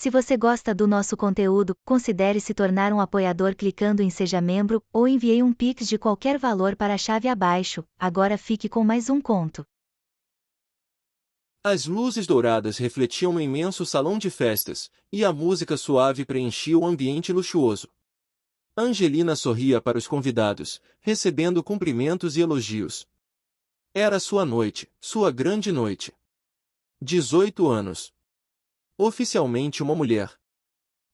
Se você gosta do nosso conteúdo, considere se tornar um apoiador clicando em Seja Membro, ou enviei um Pix de qualquer valor para a chave abaixo. Agora fique com mais um conto. As luzes douradas refletiam no imenso salão de festas, e a música suave preenchia o ambiente luxuoso. Angelina sorria para os convidados, recebendo cumprimentos e elogios. Era sua noite, sua grande noite. 18 anos. Oficialmente uma mulher.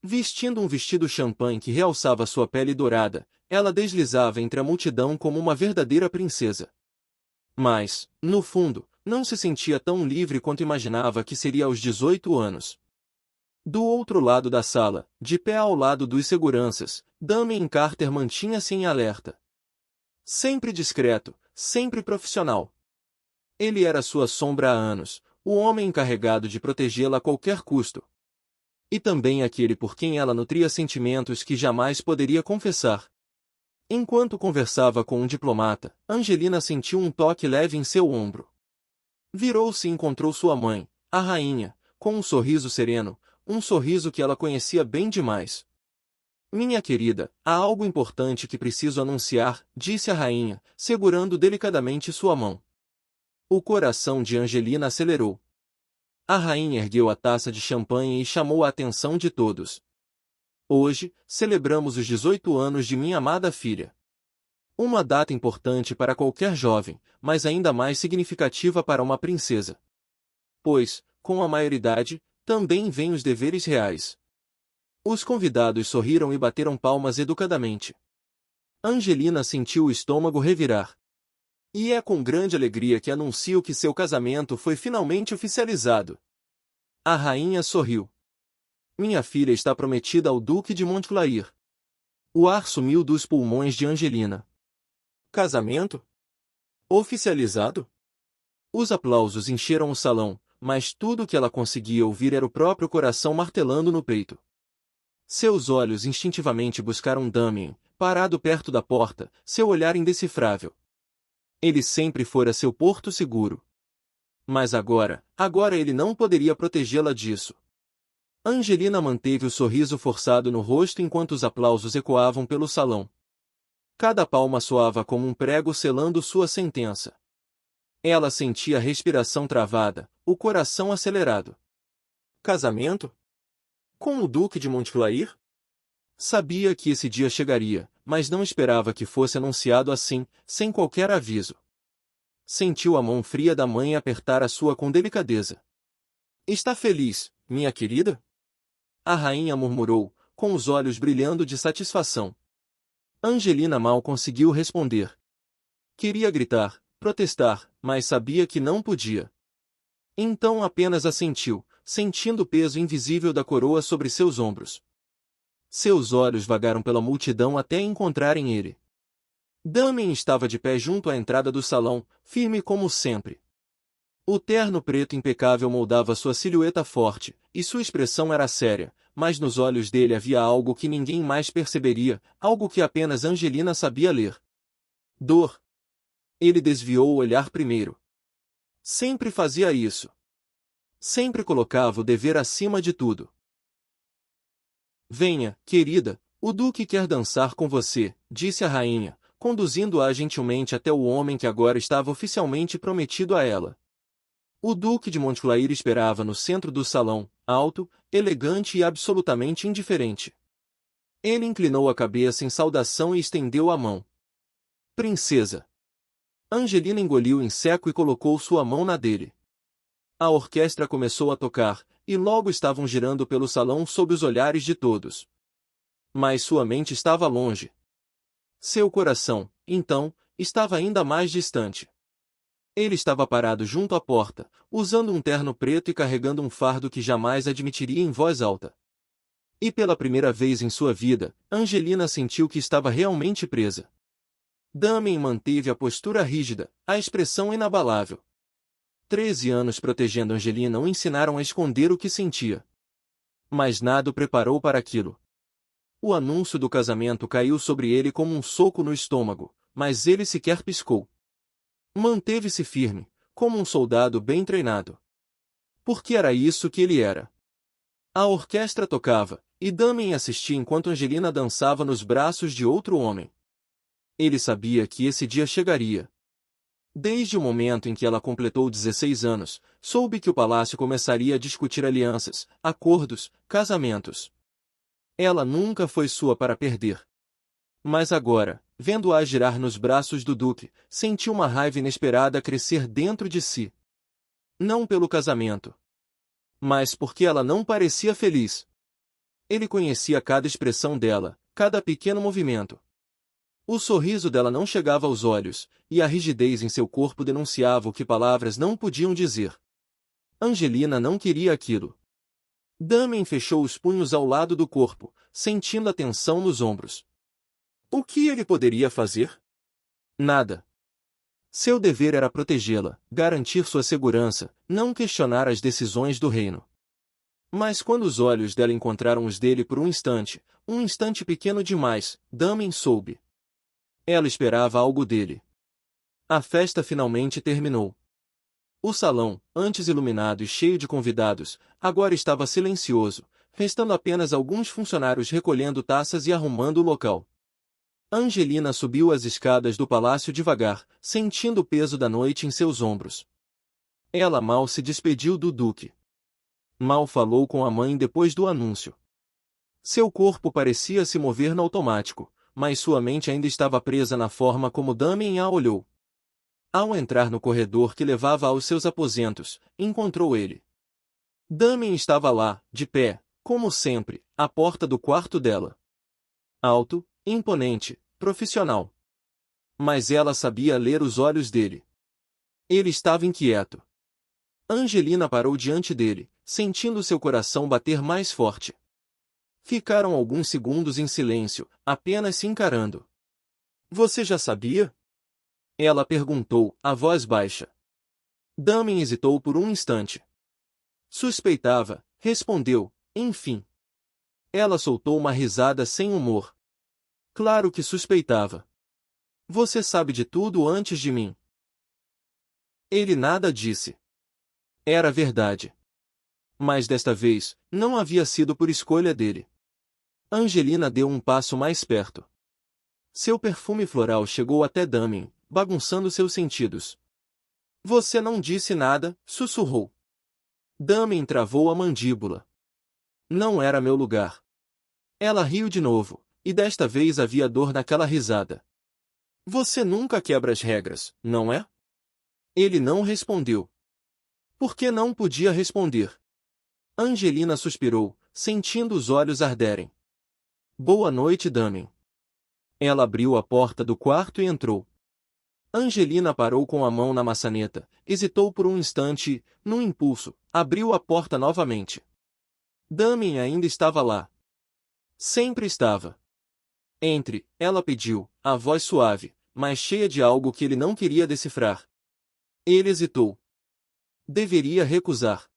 Vestindo um vestido champanhe que realçava sua pele dourada, ela deslizava entre a multidão como uma verdadeira princesa. Mas, no fundo, não se sentia tão livre quanto imaginava que seria aos 18 anos. Do outro lado da sala, de pé ao lado dos seguranças, Damien Carter mantinha-se em alerta. Sempre discreto, sempre profissional. Ele era sua sombra há anos, o homem encarregado de protegê-la a qualquer custo. E também aquele por quem ela nutria sentimentos que jamais poderia confessar. Enquanto conversava com um diplomata, Angelina sentiu um toque leve em seu ombro. Virou-se e encontrou sua mãe, a rainha, com um sorriso sereno, um sorriso que ela conhecia bem demais. Minha querida, há algo importante que preciso anunciar, disse a rainha, segurando delicadamente sua mão. O coração de Angelina acelerou. A rainha ergueu a taça de champanhe e chamou a atenção de todos. Hoje, celebramos os 18 anos de minha amada filha. Uma data importante para qualquer jovem, mas ainda mais significativa para uma princesa. Pois, com a maioridade, também vêm os deveres reais. Os convidados sorriram e bateram palmas educadamente. Angelina sentiu o estômago revirar. E é com grande alegria que anuncio que seu casamento foi finalmente oficializado. A rainha sorriu. Minha filha está prometida ao Duque de Montclair. O ar sumiu dos pulmões de Angelina. Casamento? Oficializado? Os aplausos encheram o salão, mas tudo o que ela conseguia ouvir era o próprio coração martelando no peito. Seus olhos instintivamente buscaram Damien, parado perto da porta, seu olhar indecifrável. Ele sempre fora seu porto seguro. Mas agora ele não poderia protegê-la disso. Angelina manteve o sorriso forçado no rosto enquanto os aplausos ecoavam pelo salão. Cada palma soava como um prego selando sua sentença. Ela sentia a respiração travada, o coração acelerado. Casamento? Com o Duque de Montclair? Sabia que esse dia chegaria, mas não esperava que fosse anunciado assim, sem qualquer aviso. Sentiu a mão fria da mãe apertar a sua com delicadeza. Está feliz, minha querida? A rainha murmurou, com os olhos brilhando de satisfação. Angelina mal conseguiu responder. Queria gritar, protestar, mas sabia que não podia. Então apenas assentiu, sentindo o peso invisível da coroa sobre seus ombros. Seus olhos vagaram pela multidão até encontrarem ele. Damien estava de pé junto à entrada do salão, firme como sempre. O terno preto impecável moldava sua silhueta forte, e sua expressão era séria, mas nos olhos dele havia algo que ninguém mais perceberia, algo que apenas Angelina sabia ler. Dor. Ele desviou o olhar primeiro. Sempre fazia isso. Sempre colocava o dever acima de tudo. Venha, querida, o Duque quer dançar com você, disse a rainha, conduzindo-a gentilmente até o homem que agora estava oficialmente prometido a ela. O Duque de Montclair esperava no centro do salão, alto, elegante e absolutamente indiferente. Ele inclinou a cabeça em saudação e estendeu a mão. Princesa. Angelina engoliu em seco e colocou sua mão na dele. A orquestra começou a tocar, e logo estavam girando pelo salão sob os olhares de todos. Mas sua mente estava longe. Seu coração, então, estava ainda mais distante. Ele estava parado junto à porta, usando um terno preto e carregando um fardo que jamais admitiria em voz alta. E pela primeira vez em sua vida, Angelina sentiu que estava realmente presa. Damien manteve a postura rígida, a expressão inabalável. 13 anos protegendo Angelina o ensinaram a esconder o que sentia. Mas nada o preparou para aquilo. O anúncio do casamento caiu sobre ele como um soco no estômago, mas ele sequer piscou. Manteve-se firme, como um soldado bem treinado. Porque era isso que ele era. A orquestra tocava, e Damien assistia enquanto Angelina dançava nos braços de outro homem. Ele sabia que esse dia chegaria. Desde o momento em que ela completou 16 anos, soube que o palácio começaria a discutir alianças, acordos, casamentos. Ela nunca foi sua para perder. Mas agora, vendo-a girar nos braços do duque, sentiu uma raiva inesperada crescer dentro de si. Não pelo casamento, mas porque ela não parecia feliz. Ele conhecia cada expressão dela, cada pequeno movimento. O sorriso dela não chegava aos olhos, e a rigidez em seu corpo denunciava o que palavras não podiam dizer. Angelina não queria aquilo. Damien fechou os punhos ao lado do corpo, sentindo a tensão nos ombros. O que ele poderia fazer? Nada. Seu dever era protegê-la, garantir sua segurança, não questionar as decisões do reino. Mas quando os olhos dela encontraram os dele por um instante pequeno demais, Damien soube. Ela esperava algo dele. A festa finalmente terminou. O salão, antes iluminado e cheio de convidados, agora estava silencioso, restando apenas alguns funcionários recolhendo taças e arrumando o local. Angelina subiu as escadas do palácio devagar, sentindo o peso da noite em seus ombros. Ela mal se despediu do duque. Mal falou com a mãe depois do anúncio. Seu corpo parecia se mover no automático, mas sua mente ainda estava presa na forma como Damien a olhou. Ao entrar no corredor que levava aos seus aposentos, encontrou ele. Damien estava lá, de pé, como sempre, à porta do quarto dela. Alto, imponente, profissional. Mas ela sabia ler os olhos dele. Ele estava inquieto. Angelina parou diante dele, sentindo seu coração bater mais forte. Ficaram alguns segundos em silêncio, apenas se encarando. Você já sabia? Ela perguntou, a voz baixa. Damien hesitou por um instante. Suspeitava, respondeu, enfim. Ela soltou uma risada sem humor. Claro que suspeitava. Você sabe de tudo antes de mim. Ele nada disse. Era verdade. Mas desta vez, não havia sido por escolha dele. Angelina deu um passo mais perto. Seu perfume floral chegou até Damien, bagunçando seus sentidos. Você não disse nada, sussurrou. Damien travou a mandíbula. Não era meu lugar. Ela riu de novo, e desta vez havia dor naquela risada. Você nunca quebra as regras, não é? Ele não respondeu. Por que não podia responder? Angelina suspirou, sentindo os olhos arderem. Boa noite, Damien. Ela abriu a porta do quarto e entrou. Angelina parou com a mão na maçaneta, hesitou por um instante e, num impulso, abriu a porta novamente. Damien ainda estava lá. Sempre estava. Entre, ela pediu, a voz suave, mas cheia de algo que ele não queria decifrar. Ele hesitou. Deveria recusar.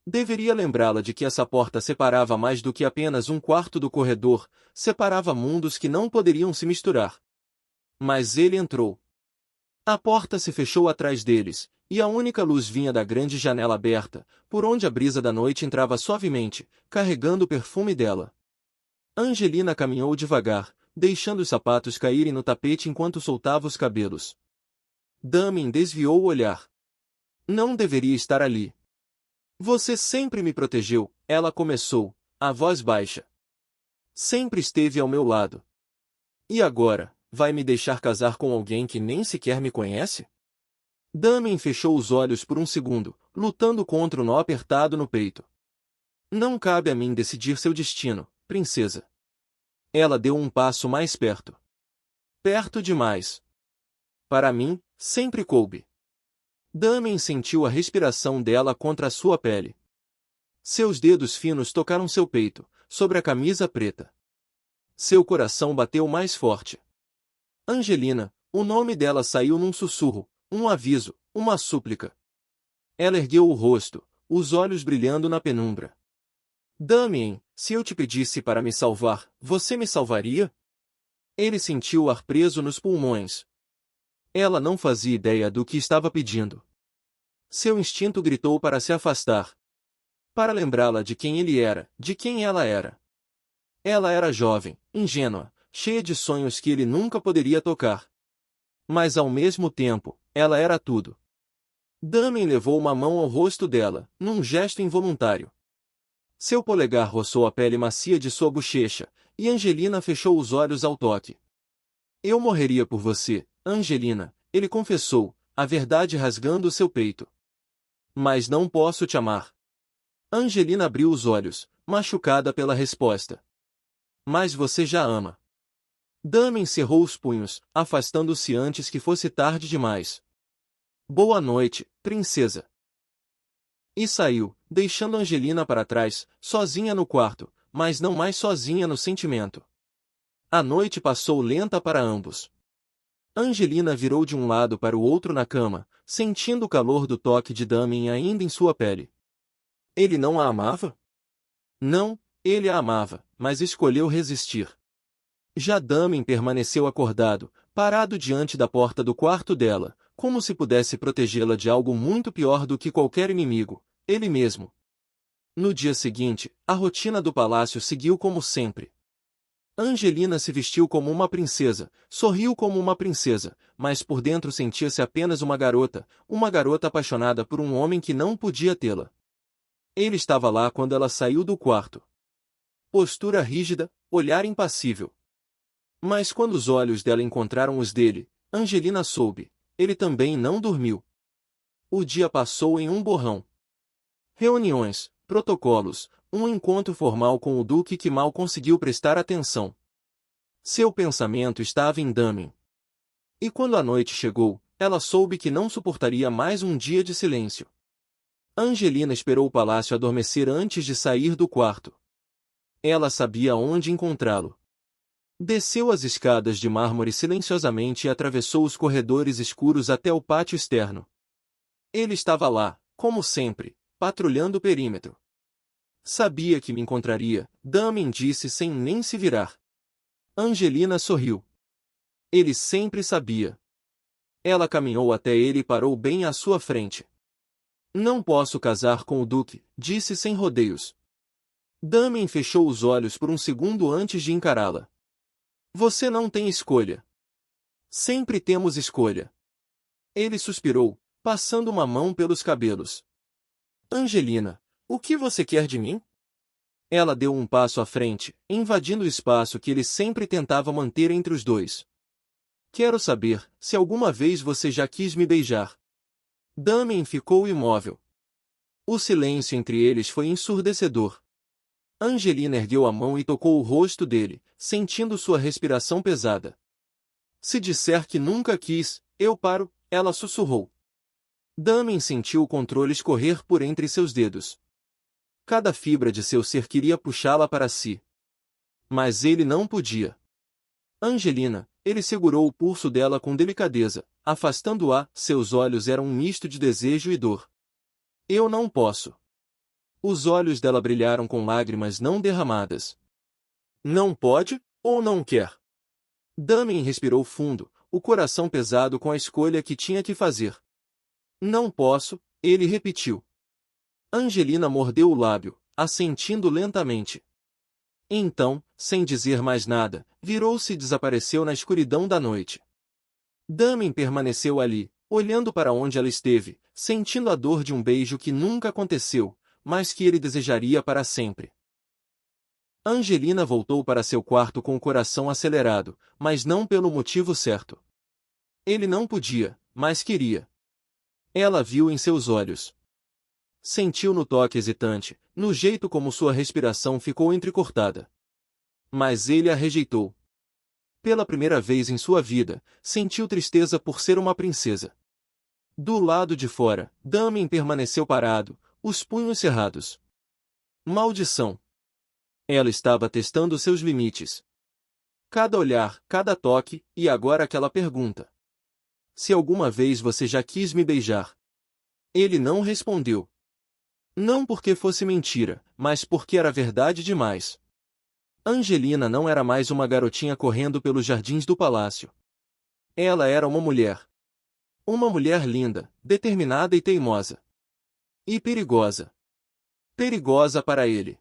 Deveria lembrá-la de que essa porta separava mais do que apenas um quarto do corredor, separava mundos que não poderiam se misturar. Mas ele entrou. A porta se fechou atrás deles, e a única luz vinha da grande janela aberta, por onde a brisa da noite entrava suavemente, carregando o perfume dela. Angelina caminhou devagar, deixando os sapatos caírem no tapete enquanto soltava os cabelos. Damien desviou o olhar. Não deveria estar ali. Você sempre me protegeu, ela começou, a voz baixa. Sempre esteve ao meu lado. E agora, vai me deixar casar com alguém que nem sequer me conhece? Damien fechou os olhos por um segundo, lutando contra o nó apertado no peito. Não cabe a mim decidir seu destino, princesa. Ela deu um passo mais perto. Perto demais. Para mim, sempre coube. Damien sentiu a respiração dela contra a sua pele. Seus dedos finos tocaram seu peito, sobre a camisa preta. Seu coração bateu mais forte. Angelina, o nome dela saiu num sussurro, um aviso, uma súplica. Ela ergueu o rosto, os olhos brilhando na penumbra. Damien, se eu te pedisse para me salvar, você me salvaria? Ele sentiu o ar preso nos pulmões. Ela não fazia ideia do que estava pedindo. Seu instinto gritou para se afastar. para lembrá-la de quem ele era, de quem ela era. Ela era jovem, ingênua, cheia de sonhos que ele nunca poderia tocar. Mas ao mesmo tempo, ela era tudo. Damien levou uma mão ao rosto dela, num gesto involuntário. Seu polegar roçou a pele macia de sua bochecha, e Angelina fechou os olhos ao toque. Eu morreria por você, Angelina, ele confessou, a verdade rasgando seu peito. Mas não posso te amar. Angelina abriu os olhos, machucada pela resposta. Mas você já ama. Damien cerrou os punhos, afastando-se antes que fosse tarde demais. Boa noite, princesa. E saiu, deixando Angelina para trás, sozinha no quarto, mas não mais sozinha no sentimento. A noite passou lenta para ambos. Angelina virou de um lado para o outro na cama, sentindo o calor do toque de Damien ainda em sua pele. Ele não a amava? Não, ele a amava, mas escolheu resistir. Já Damien permaneceu acordado, parado diante da porta do quarto dela, como se pudesse protegê-la de algo muito pior do que qualquer inimigo, ele mesmo. No dia seguinte, a rotina do palácio seguiu como sempre. Angelina se vestiu como uma princesa, sorriu como uma princesa, mas por dentro sentia-se apenas uma garota apaixonada por um homem que não podia tê-la. Ele estava lá quando ela saiu do quarto. Postura rígida, olhar impassível. Mas quando os olhos dela encontraram os dele, Angelina soube, ele também não dormiu. O dia passou em um borrão. Reuniões, protocolos, um encontro formal com o duque que mal conseguiu prestar atenção. Seu pensamento estava em Damien. E quando a noite chegou, ela soube que não suportaria mais um dia de silêncio. Angelina esperou o palácio adormecer antes de sair do quarto. Ela sabia onde encontrá-lo. Desceu as escadas de mármore silenciosamente e atravessou os corredores escuros até o pátio externo. Ele estava lá, como sempre, patrulhando o perímetro. Sabia que me encontraria, Damien disse sem nem se virar. Angelina sorriu. Ele sempre sabia. Ela caminhou até ele e parou bem à sua frente. Não posso casar com o duque, disse sem rodeios. Damien fechou os olhos por um segundo antes de encará-la. Você não tem escolha. Sempre temos escolha. Ele suspirou, passando uma mão pelos cabelos. Angelina, o que você quer de mim? Ela deu um passo à frente, invadindo o espaço que ele sempre tentava manter entre os dois. Quero saber se alguma vez você já quis me beijar. Damien ficou imóvel. O silêncio entre eles foi ensurdecedor. Angelina ergueu a mão e tocou o rosto dele, sentindo sua respiração pesada. Se disser que nunca quis, eu paro, ela sussurrou. Damien sentiu o controle escorrer por entre seus dedos. Cada fibra de seu ser queria puxá-la para si. Mas ele não podia. Angelina, ele segurou o pulso dela com delicadeza, afastando-a, seus olhos eram um misto de desejo e dor. Eu não posso. Os olhos dela brilharam com lágrimas não derramadas. Não pode, ou não quer? Damien respirou fundo, o coração pesado com a escolha que tinha que fazer. Não posso, ele repetiu. Angelina mordeu o lábio, assentindo lentamente. Então, sem dizer mais nada, virou-se e desapareceu na escuridão da noite. Damien permaneceu ali, olhando para onde ela esteve, sentindo a dor de um beijo que nunca aconteceu, mas que ele desejaria para sempre. Angelina voltou para seu quarto com o coração acelerado, mas não pelo motivo certo. Ele não podia, mas queria. Ela viu em seus olhos. Sentiu no toque hesitante, no jeito como sua respiração ficou entrecortada. Mas ele a rejeitou. Pela primeira vez em sua vida, sentiu tristeza por ser uma princesa. Do lado de fora, Damien permaneceu parado, os punhos cerrados. Maldição! Ela estava testando seus limites. Cada olhar, cada toque, e agora aquela pergunta. Se alguma vez você já quis me beijar? Ele não respondeu. Não porque fosse mentira, mas porque era verdade demais. Angelina não era mais uma garotinha correndo pelos jardins do palácio. Ela era uma mulher. Uma mulher linda, determinada e teimosa. E perigosa. Perigosa para ele.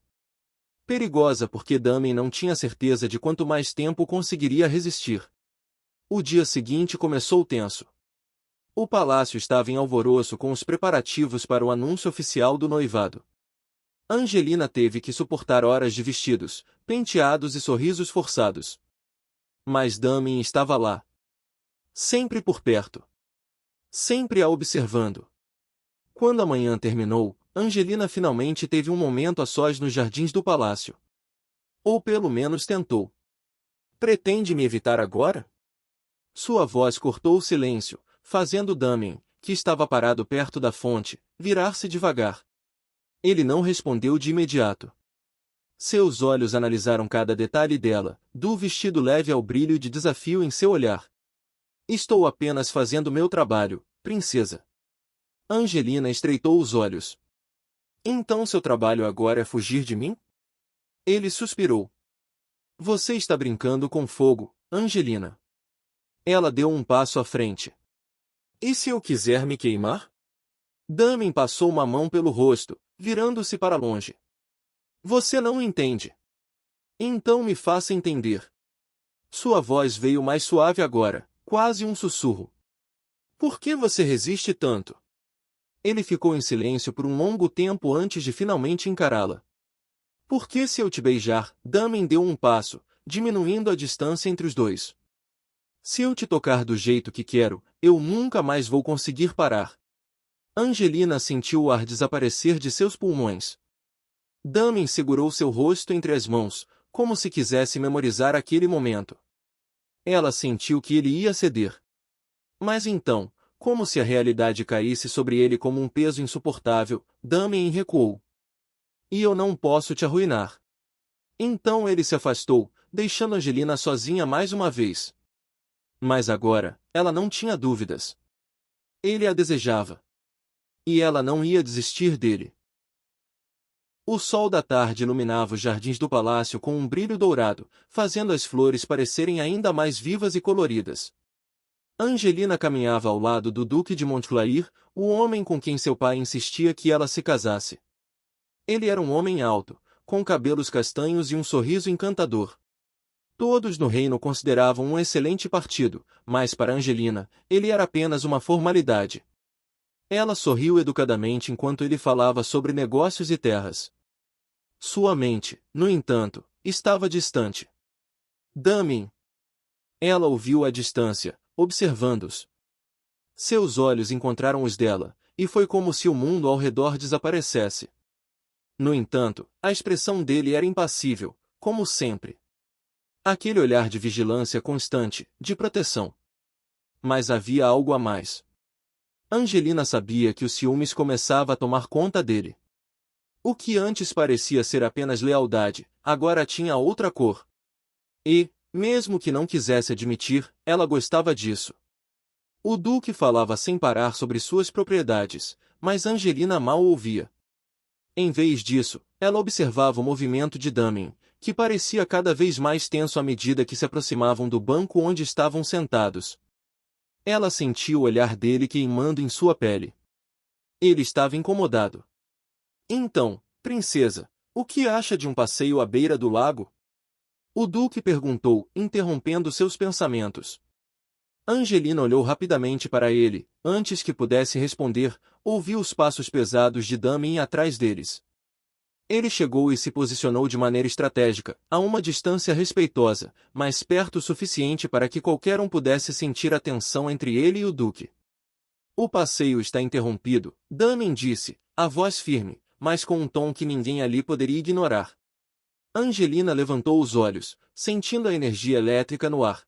Perigosa porque Damen não tinha certeza de quanto mais tempo conseguiria resistir. O dia seguinte começou tenso. O palácio estava em alvoroço com os preparativos para o anúncio oficial do noivado. Angelina teve que suportar horas de vestidos, penteados e sorrisos forçados. Mas Damen estava lá. Sempre por perto. Sempre a observando. Quando a manhã terminou, Angelina finalmente teve um momento a sós nos jardins do palácio. Ou pelo menos tentou. Pretende me evitar agora? Sua voz cortou o silêncio, fazendo Damen, que estava parado perto da fonte, virar-se devagar. Ele não respondeu de imediato. Seus olhos analisaram cada detalhe dela, do vestido leve ao brilho de desafio em seu olhar. Estou apenas fazendo meu trabalho, princesa. Angelina estreitou os olhos. Então seu trabalho agora é fugir de mim? Ele suspirou. Você está brincando com fogo, Angelina. Ela deu um passo à frente. E se eu quiser me queimar? Damen passou uma mão pelo rosto, virando-se para longe. Você não entende. Então me faça entender. Sua voz veio mais suave agora, quase um sussurro. Por que você resiste tanto? Ele ficou em silêncio por um longo tempo antes de finalmente encará-la. Porque se eu te beijar, Damen deu um passo, diminuindo a distância entre os dois. Se eu te tocar do jeito que quero, eu nunca mais vou conseguir parar. Angelina sentiu o ar desaparecer de seus pulmões. Damen segurou seu rosto entre as mãos, como se quisesse memorizar aquele momento. Ela sentiu que ele ia ceder. Mas então, como se a realidade caísse sobre ele como um peso insuportável, Damen recuou. E eu não posso te arruinar. Então ele se afastou, deixando Angelina sozinha mais uma vez. Mas agora, ela não tinha dúvidas. Ele a desejava. E ela não ia desistir dele. O sol da tarde iluminava os jardins do palácio com um brilho dourado, fazendo as flores parecerem ainda mais vivas e coloridas. Angelina caminhava ao lado do Duque de Montclair, o homem com quem seu pai insistia que ela se casasse. Ele era um homem alto, com cabelos castanhos e um sorriso encantador. Todos no reino consideravam um excelente partido, mas para Angelina, ele era apenas uma formalidade. Ela sorriu educadamente enquanto ele falava sobre negócios e terras. Sua mente, no entanto, estava distante. Damen. Ela ouviu à distância, observando-os. Seus olhos encontraram os dela, e foi como se o mundo ao redor desaparecesse. No entanto, a expressão dele era impassível, como sempre. Aquele olhar de vigilância constante, de proteção. Mas havia algo a mais. Angelina sabia que o ciúmes começava a tomar conta dele. O que antes parecia ser apenas lealdade, agora tinha outra cor. E, mesmo que não quisesse admitir, ela gostava disso. O Duque falava sem parar sobre suas propriedades, mas Angelina mal ouvia. Em vez disso, ela observava o movimento de Damen, que parecia cada vez mais tenso à medida que se aproximavam do banco onde estavam sentados. Ela sentia o olhar dele queimando em sua pele. Ele estava incomodado. Então, princesa, o que acha de um passeio à beira do lago? O Duque perguntou, interrompendo seus pensamentos. Angelina olhou rapidamente para ele, antes que pudesse responder, ouviu os passos pesados de Damen atrás deles. Ele chegou e se posicionou de maneira estratégica, a uma distância respeitosa, mas perto o suficiente para que qualquer um pudesse sentir a tensão entre ele e o Duque. O passeio está interrompido, Damen disse, a voz firme, mas com um tom que ninguém ali poderia ignorar. Angelina levantou os olhos, sentindo a energia elétrica no ar.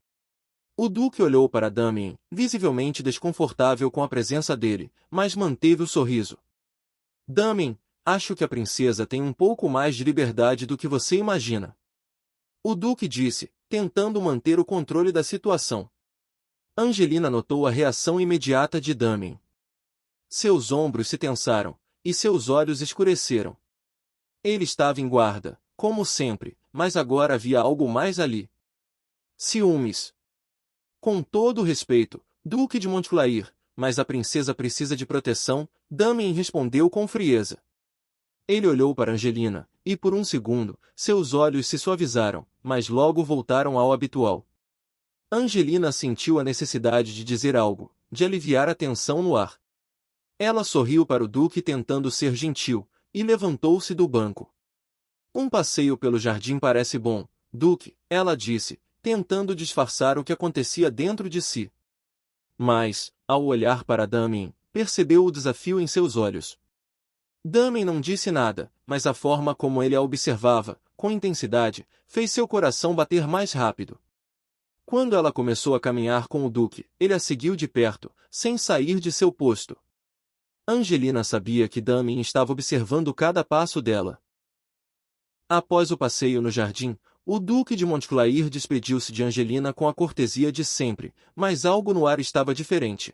O Duque olhou para Damen, visivelmente desconfortável com a presença dele, mas manteve o sorriso. Damen, acho que a princesa tem um pouco mais de liberdade do que você imagina. O Duque disse, tentando manter o controle da situação. Angelina notou a reação imediata de Damen. Seus ombros se tensaram, e seus olhos escureceram. Ele estava em guarda, como sempre, mas agora havia algo mais ali. Ciúmes. Com todo o respeito, Duque de Montclair, mas a princesa precisa de proteção, Damen respondeu com frieza. Ele olhou para Angelina, e por um segundo, seus olhos se suavizaram, mas logo voltaram ao habitual. Angelina sentiu a necessidade de dizer algo, de aliviar a tensão no ar. Ela sorriu para o Duque tentando ser gentil, e levantou-se do banco. Um passeio pelo jardim parece bom, Duque, ela disse, tentando disfarçar o que acontecia dentro de si. Mas, ao olhar para Damien, percebeu o desafio em seus olhos. Damien não disse nada, mas a forma como ele a observava, com intensidade, fez seu coração bater mais rápido. Quando ela começou a caminhar com o Duque, ele a seguiu de perto, sem sair de seu posto. Angelina sabia que Damien estava observando cada passo dela. Após o passeio no jardim, o Duque de Montclair despediu-se de Angelina com a cortesia de sempre, mas algo no ar estava diferente.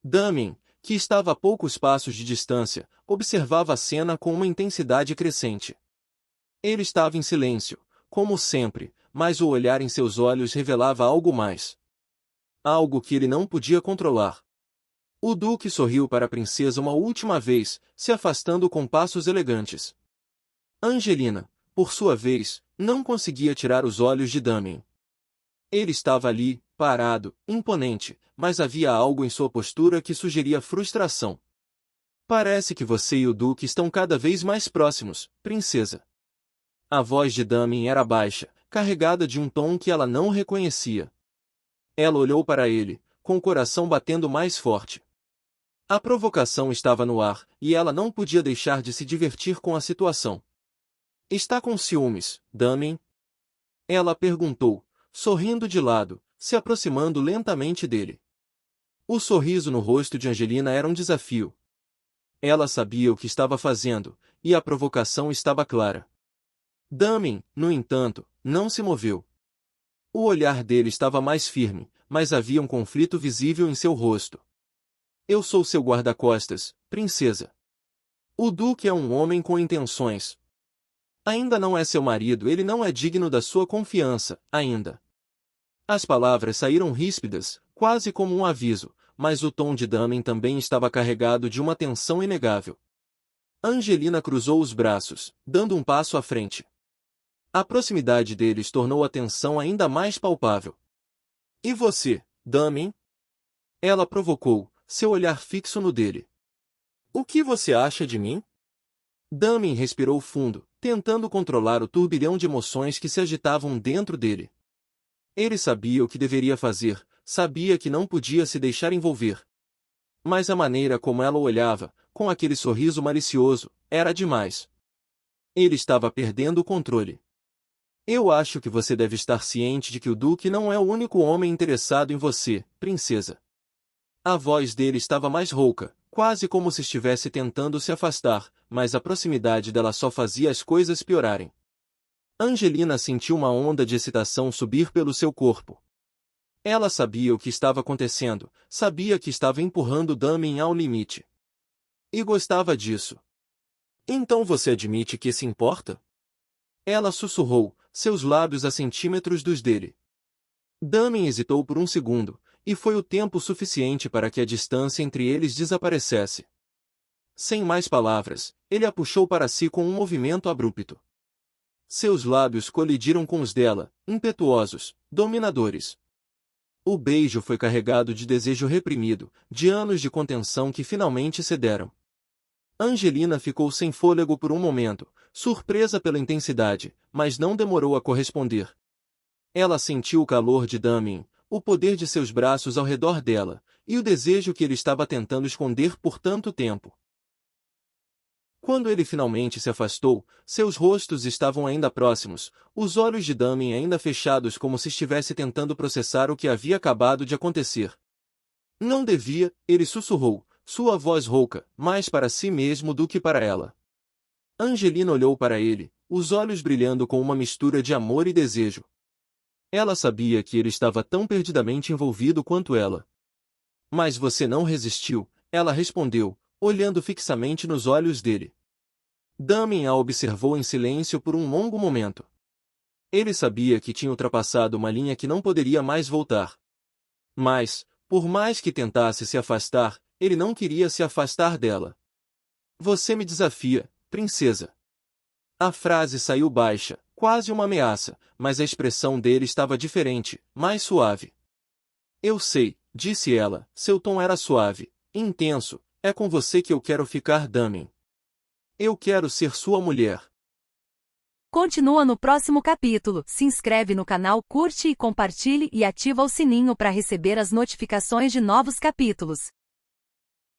Damien, que estava a poucos passos de distância, observava a cena com uma intensidade crescente. Ele estava em silêncio, como sempre, mas o olhar em seus olhos revelava algo mais. Algo que ele não podia controlar. O Duque sorriu para a princesa uma última vez, se afastando com passos elegantes. Angelina, por sua vez, não conseguia tirar os olhos de Damien. Ele estava ali, parado, imponente, mas havia algo em sua postura que sugeria frustração. Parece que você e o Duque estão cada vez mais próximos, princesa. A voz de Damien era baixa, carregada de um tom que ela não reconhecia. Ela olhou para ele, com o coração batendo mais forte. A provocação estava no ar, e ela não podia deixar de se divertir com a situação. Está com ciúmes, Damien? Ela perguntou, sorrindo de lado, se aproximando lentamente dele. O sorriso no rosto de Angelina era um desafio. Ela sabia o que estava fazendo, e a provocação estava clara. Damien, no entanto, não se moveu. O olhar dele estava mais firme, mas havia um conflito visível em seu rosto. Eu sou seu guarda-costas, princesa. O Duque é um homem com intenções. Ainda não é seu marido, ele não é digno da sua confiança, ainda. As palavras saíram ríspidas, quase como um aviso, mas o tom de Damien também estava carregado de uma tensão inegável. Angelina cruzou os braços, dando um passo à frente. A proximidade deles tornou a tensão ainda mais palpável. E você, Damien? Ela provocou, seu olhar fixo no dele. O que você acha de mim? Damien respirou fundo, tentando controlar o turbilhão de emoções que se agitavam dentro dele. Ele sabia o que deveria fazer, sabia que não podia se deixar envolver. Mas a maneira como ela o olhava, com aquele sorriso malicioso, era demais. Ele estava perdendo o controle. Eu acho que você deve estar ciente de que o Duque não é o único homem interessado em você, princesa. A voz dele estava mais rouca, quase como se estivesse tentando se afastar, mas a proximidade dela só fazia as coisas piorarem. Angelina sentiu uma onda de excitação subir pelo seu corpo. Ela sabia o que estava acontecendo, sabia que estava empurrando Damien ao limite. E gostava disso. Então você admite que se importa? Ela sussurrou, seus lábios a centímetros dos dele. Damien hesitou por um segundo, e foi o tempo suficiente para que a distância entre eles desaparecesse. Sem mais palavras, ele a puxou para si com um movimento abrupto. Seus lábios colidiram com os dela, impetuosos, dominadores. O beijo foi carregado de desejo reprimido, de anos de contenção que finalmente cederam. Angelina ficou sem fôlego por um momento, surpresa pela intensidade, mas não demorou a corresponder. Ela sentiu o calor de Damien, o poder de seus braços ao redor dela, e o desejo que ele estava tentando esconder por tanto tempo. Quando ele finalmente se afastou, seus rostos estavam ainda próximos, os olhos de Damien ainda fechados como se estivesse tentando processar o que havia acabado de acontecer. Não devia, ele sussurrou, sua voz rouca, mais para si mesmo do que para ela. Angelina olhou para ele, os olhos brilhando com uma mistura de amor e desejo. Ela sabia que ele estava tão perdidamente envolvido quanto ela. Mas você não resistiu, ela respondeu, olhando fixamente nos olhos dele. Damien a observou em silêncio por um longo momento. Ele sabia que tinha ultrapassado uma linha que não poderia mais voltar. Mas, por mais que tentasse se afastar, ele não queria se afastar dela. Você me desafia, princesa. A frase saiu baixa, quase uma ameaça, mas a expressão dele estava diferente, mais suave. Eu sei, disse ela, seu tom era suave, intenso, é com você que eu quero ficar, Damien. Eu quero ser sua mulher. Continua no próximo capítulo. Se inscreve no canal, curte e compartilhe e ativa o sininho para receber as notificações de novos capítulos.